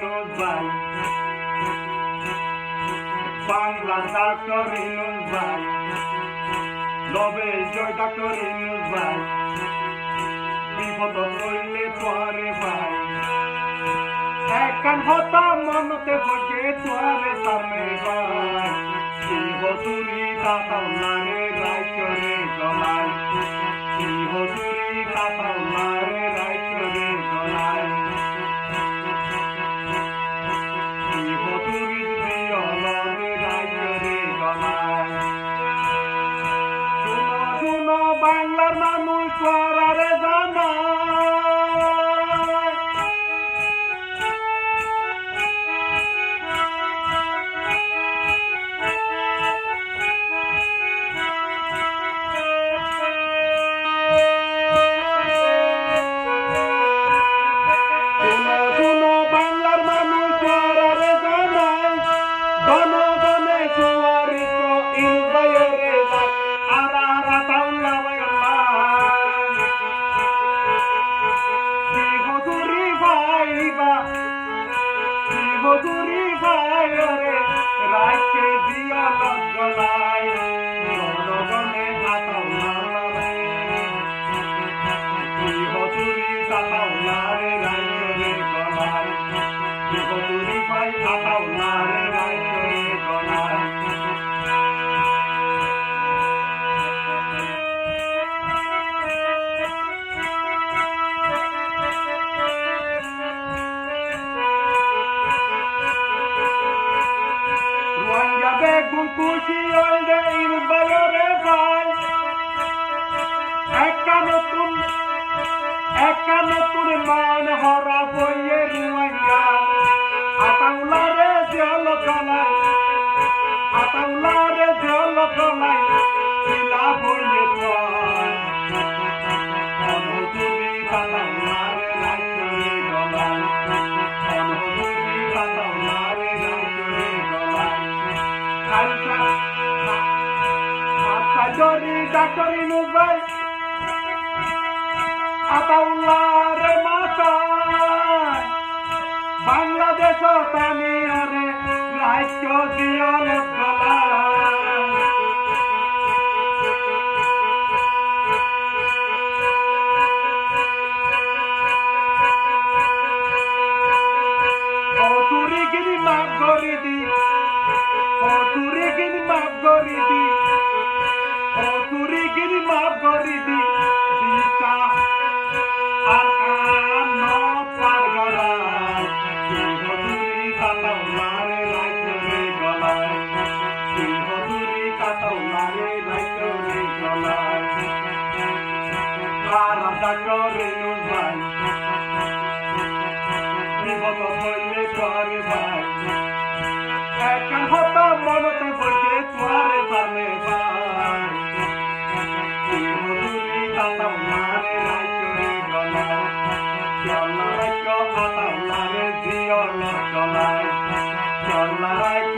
ইনুস ভাই, বাংলার ডাক্তার ইনুস ভাই, নোবেল জয় ডাক্তার ইনুস ভাই, বিপদ হইলে তোরে ভাই একখান হতা মনতে বসে তোরে সামনে ভাই হতুরি তাতাউলারে রাইচরে গলায় হতুরি তাতাউলারে রাইচরে গলায় হতুরি দিয়লরে রাইচরে গলায় শুনো শুনো বাংলার মানুষ তোরারে জানায় হতুরি ভাই রে রাইকে দিয়া গলায় জনগণে আতাউলারে হতুরি তাতাউলারে রাইকে গলায় হতুরি ভাই আতাউলারে রাইকে গলায় বেগুন খুশি হইলে ইরবায়রে ভাই একটা নতুন মান হরা বইয়ে রুয়াইয়া আতাউলারে জল গলায় শিলা বইয়ে তোয় অনুজুরি তাতাউলারে রাইচরে গলায় অনুজুরি তাতাউলারে রাইচরে গলায় জরি ডাক্তার ইনুস ভাই আতাউলারে মাতায় বাংলাদেশ তানিয়ারে রাজ্য দিয়ল গলায় হতুরি গিরি মাফ করি দি হতুরি গিরি মাফ করি দি হতুরিগিরি মাফ করি দি দিশা আর কান পার গলায় হতুরি তাতাউলারে রাইচরে গলায় হতুরি তাতাউলারে রাইচরে গলায় আর ডাক্তার ইনুস ভাই বিপদ হইলে তোরে ভাই একখান হতা মনতে বসে তোরে সামনে ভাই হতুরি তাতাউলারে রাইচরে গলায় চলা রাইচ আতাউলারে দিয়ল গলায় চলা রাইচ